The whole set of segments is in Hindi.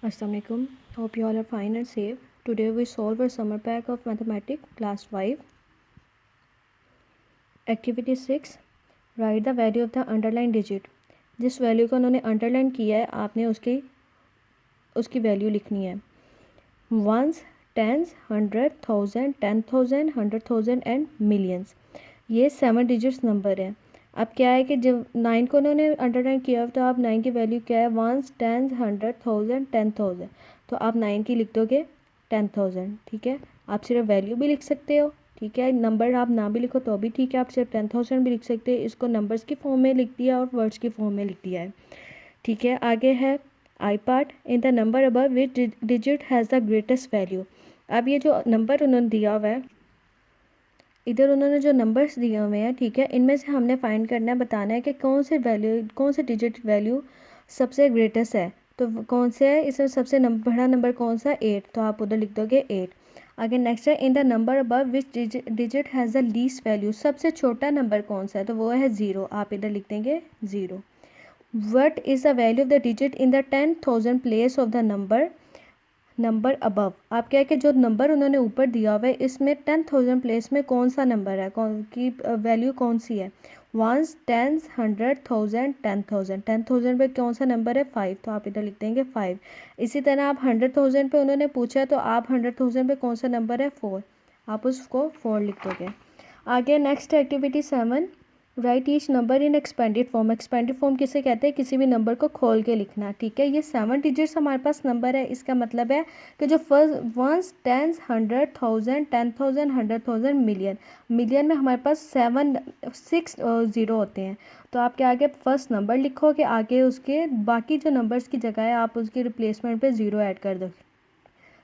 Assalamualaikum. Hope you all are fine and safe. Today we solve our summer pack of mathematics class 5. Activity 6. Write the value of the underlined digit. जिस वैल्यू को उन्होंने अंडरलाइन किया है आपने उसकी वैल्यू लिखनी है. Ones, tens, 100,000, 10,000, 100,000 and millions. ये 7 डिजिट्स नंबर है. अब क्या है कि जब 9 को उन्होंने अंडरलाइन किया तो आप 9 की वैल्यू क्या है, वंस, टेंस, 100,000, 10,000. तो आप 9 की लिख दोगे 10,000. ठीक है, आप सिर्फ वैल्यू भी लिख सकते हो. ठीक है, नंबर आप ना भी लिखो तो भी ठीक है, आप सिर्फ 10,000 भी लिख सकते हैं. इसको नंबर्स की फॉर्म में लिख दिया और वर्ड्स की फॉर्म में लिख दिया है. ठीक है, आगे है आई part. In the number above which digit has the greatest value. अब ये जो नंबर उन्होंने दिया हुआ है, इधर उन्होंने जो नंबर्स दिए हुए हैं, ठीक है, इनमें से हमने फाइंड करना है, बताना है कि कौन से डिजिट वैल्यू सबसे ग्रेटेस्ट है. तो कौन से है, इसमें सबसे बड़ा नंबर कौन सा, 8. तो आप उधर लिख दोगे 8. आगे नेक्स्ट है इन the number above which digit has the least value. सबसे छोटा नंबर कौन सा है, तो वो है 0. आप इधर लिख देंगे 0. What is the value of the digit in the 10,000 place of the number above. आप क्या है कि जो नंबर उन्होंने ऊपर दिया हुआ है इसमें 10,000 प्लेस में कौन सा नंबर है, कौन की वैल्यू कौन सी है. Ones, tens, 100,000, 10,000. 10,000 पे कौन सा नंबर है, 5. तो आप इधर लिख देंगे 5. इसी तरह आप 100,000 पे उन्होंने पूछा तो आप 100,000 पे कौन सा नंबर है, 4. आप उसको 4 लिख दोगे. आगे next activity 7. Right each number in expanded form. Expanded form किसे कहते हैं, किसी भी नंबर को खोल के लिखना. ठीक है, ये 7 डिजिट्स हमारे पास नंबर है. इसका मतलब है कि जो फर्स्ट वंस, टेंस, 100,000, 10,000, 100,000, मिलियन में हमारे पास 6 ज़ीरो होते हैं. तो आप क्या आगे फर्स्ट नंबर लिखोगे, आगे उसके बाकी जो नंबर्स की जगह है आप उसकी रिप्लेसमेंट पे 0 ऐड कर दो.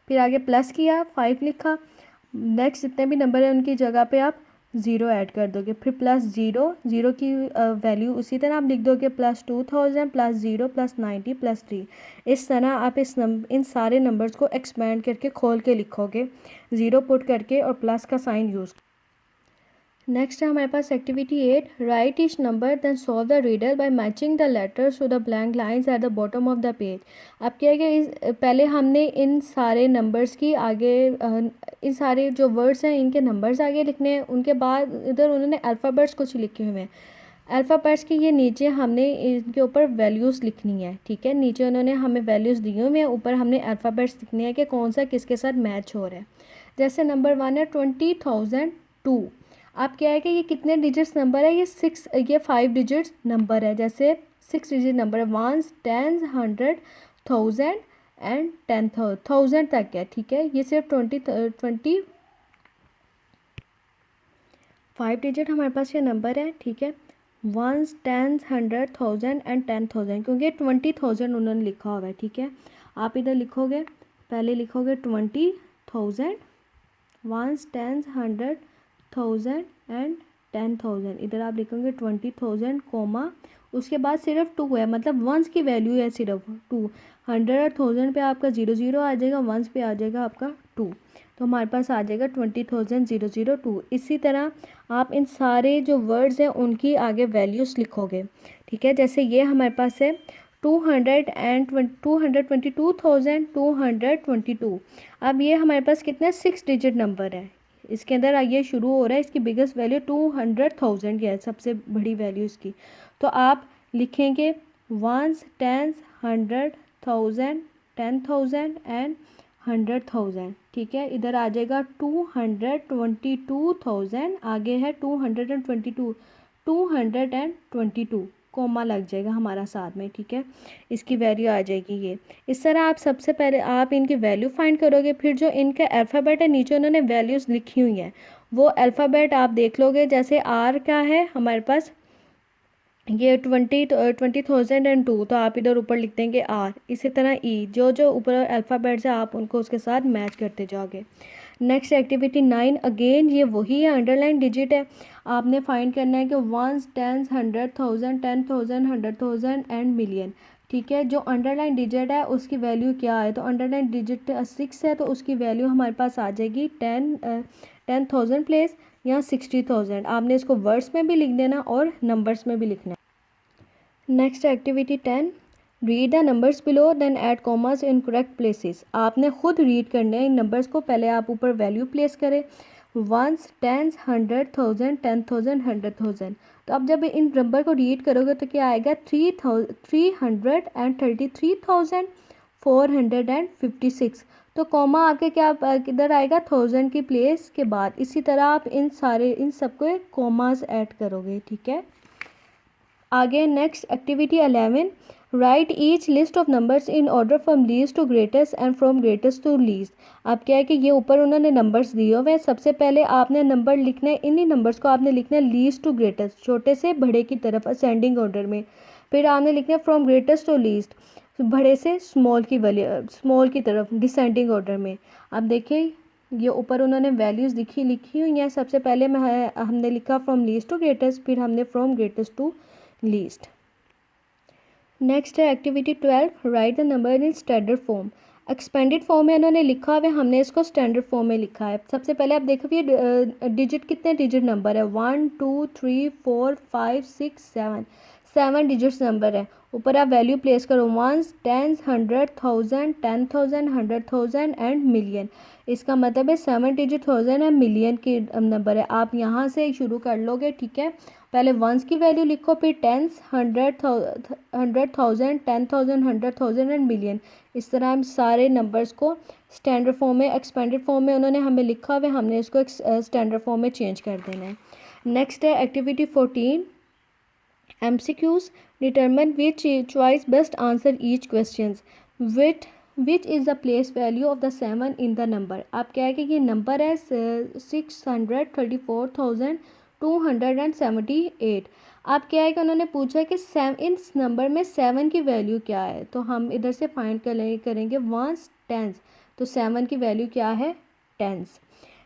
फिर आगे प्लस किया, 5 लिखा. नेक्स्ट जितने भी नंबर है उनकी जगह पे आप 0 ऐड कर दोगे. फिर प्लस 0 की वैल्यू उसी तरह आप लिख दोगे, प्लस 2,000 प्लस 0 प्लस 90 प्लस 3. इस तरह आप इन सारे नंबर्स को एक्सपेंड करके खोल के लिखोगे, 0 पुट करके और प्लस का साइन यूज़. नेक्स्ट है हमारे पास activity 8. Write each number then solve the riddle by matching the letters to the blank lines at the bottom of the page. अब क्या है कि पहले हमने इन सारे नंबर्स की आगे इन सारे जो वर्ड्स हैं इनके नंबर्स आगे लिखने हैं. उनके बाद इधर उन्होंने अल्फ़ाबेट्स कुछ लिखे हुए हैं. अल्फ़ाबेट्स के ये नीचे हमने इनके ऊपर वैल्यूज़ लिखनी है. ठीक है, नीचे उन्होंने हमें वैल्यूज़ दिए हुए हैं, ऊपर हमने अल्फ़ाबेट्स लिखने हैं कि कौन सा किसके साथ मैच हो रहा है. जैसे नंबर 1 है 20,002. आप क्या है कि ये कितने डिजिट्स नंबर है, ये 5 डिजिट्स नंबर है. जैसे 6 डिजिट नंबर है, वंस, टेंस, 100,000 एंड 10,000 तक है. ठीक है, ये सिर्फ 5 डिजिट हमारे पास ये नंबर है. ठीक है, वंस, टेंस, 100,000 एंड 10,000, क्योंकि 20,000 उन्होंने लिखा हुआ है. ठीक है, आप इधर लिखोगे, पहले लिखोगे 20,000, वंस, टेंस, 100,000 एंड 10,000. इधर आप लिखोगे 20,000 कोमा, उसके बाद सिर्फ 2 है, मतलब वंस की वैल्यू है सिर्फ 2. 100 और 1000 पे आपका 0 आ जाएगा, वंस पे आ जाएगा आपका 2. तो हमारे पास आ जाएगा 20,002. इसी तरह आप इन सारे जो वर्ड्स हैं उनकी आगे वैल्यूज़ लिखोगे. ठीक है, जैसे ये हमारे पास है 222,222. अब ये हमारे पास कितने 6 डिजिट नंबर है. इसके अंदर ये शुरू हो रहा है, इसकी बिगेस्ट वैल्यू 200,000 है, सबसे बड़ी वैल्यू इसकी. तो आप लिखेंगे वंस, टेंस, 100,000, 10,000 एंड 100,000. ठीक है, इधर आ जाएगा 222,000, आगे है 222 कोमा लग जाएगा हमारा साथ में. ठीक है, इसकी वैल्यू आ जाएगी ये. इस तरह आप सबसे पहले आप इनकी वैल्यू फाइंड करोगे, फिर जो इनका अल्फ़ाबेट है नीचे उन्होंने वैल्यूज़ लिखी हुई हैं वो अल्फ़ाबेट आप देख लोगे. जैसे आर का है हमारे पास ये 20,002, तो आप इधर ऊपर लिख देंगे आर. इसी तरह ई, जो जो ऊपर अल्फ़ाबेट्स है आप उनको उसके साथ मैच करते जाओगे. Next activity 9. अगेन ये वही है, अंडरलाइन डिजिट है. आपने फाइंड करना है कि वंस, टेंस, 100,000, 10,000, 100,000 एंड मिलियन. ठीक है, जो अंडरलाइन डिजिट है उसकी वैल्यू क्या है, तो अंडरलाइन डिजिट 6 है, तो उसकी वैल्यू हमारे पास आ जाएगी 10,000 प्लेस या 60,000. आपने इसको वर्ड्स में भी लिख देना और नंबर्स में भी लिखना है. Next activity 10. Read the numbers below then add commas in correct places. आपने खुद रीड करने हैं इन नंबर्स को, पहले आप ऊपर वैल्यू प्लेस करें, वंस, टेंस, 100, 1000, 10,000, 100,000। तो अब जब इन नंबर को रीड करोगे तो क्या आएगा, 333,456। तो कॉमा आपके क्या किधर आएगा, 1000 की प्लेस के बाद। इसी तरह आप इन सबको कॉमास ऐड करोगे, ठीक है। आगे next activity 11, write each list of numbers in order from least to greatest and from greatest to least. अब क्या है कि ये ऊपर उन्होंने नंबर्स दिए हुए हैं, सबसे पहले आपने नंबर लिखने, इन्हीं नंबर्स को आपने लिखना है लीस्ट टू ग्रेटेस्ट, छोटे से बड़े की तरफ असेंडिंग ऑर्डर में। फिर आपने लिखना है फ्रॉम ग्रेटेस्ट टू लीस्ट, बड़े से स्मॉल की तरफ डिसेंडिंग ऑर्डर में। अब देखिए ये ऊपर उन्होंने वैल्यूज़ लिखी हुई हैं। सबसे पहले हमने लिखा फ्रॉम लीस्ट टू ग्रेटेस्ट, फिर हमने from greatest to least. Next है activity 12, write the number in standard form. Expanded form में इन्होंने लिखा हुआ है, हमने इसको स्टैंडर्ड फॉर्म में लिखा है। सबसे पहले आप देखो ये डिजिट कितने डिजिट नंबर है, 1 2 3 4 5 6 7, 7 डिजिट्स नंबर है। ऊपर आप वैल्यू प्लेस करो, वंस, टेंस, 100, 1000, 10,000, 100,000 एंड मिलियन। इसका मतलब है 7 डिजिट 1000 एंड मिलियन की नंबर है। आप यहाँ से शुरू कर लोगे, ठीक है। पहले वंस की वैल्यू लिखो, फिर टेंस, 100,000, 10,000, 100,000 एंड मिलियन। इस तरह हम सारे नंबर्स को स्टैंडर्ड फॉर्म में, एक्सपेंडेड फॉर्म में उन्होंने हमें लिखा हुआ है, हमने इसको स्टैंडर्ड फॉर्म में चेंज कर देना है। नेक्स्ट है activity 14, MCQs, determine which choice best answer each question, which is the place value of the 7 in the number. आप क्या है कि ये नंबर है 634,278। आप क्या है कि उन्होंने पूछा है कि इस नंबर में 7 की वैल्यू क्या है, तो हम इधर से फाइंड करेंगे वंस, टेंस। तो 7 की वैल्यू क्या है, टेंस।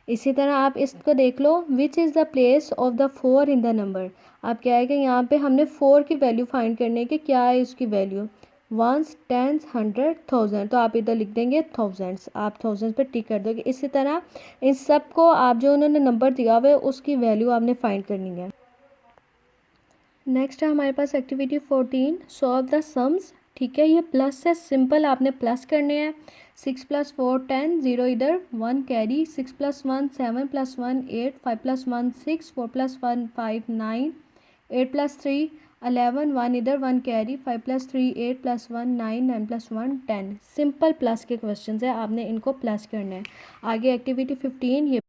इसी तरह आप इसको देख लो, which is the place of the 4 in the number. आप क्या है कि यहाँ पे हमने 4 की वैल्यू फाइंड करने की, क्या है उसकी वैल्यू, वंस, टेंस, 100, 1000। तो आप इधर लिख देंगे थाउजेंड्स, आप थाउजेंड्स पे टिक कर दोगे। इसी तरह इन सब को आप जो उन्होंने नंबर दिया हुआ है उसकी वैल्यू आपने फाइंड करनी है। नेक्स्ट है हमारे पास एक्टिविटी 14, सॉल्व द सम्स। ठीक है, ये प्लस से सिंपल आपने प्लस करने हैं। 6 + 4 10, 0 इधर, 1 कैरी, 6 + 1 7 + 1 8, 5 + 1 6, 4 + 1 5 9, 8 + 3 11, 1 इधर, 1 कैरी, 5 + 3 8 + 1 9, 9 + 1 10। सिंपल प्लस के क्वेश्चन है, आपने इनको प्लस करना है। आगे एक्टिविटी 15, ये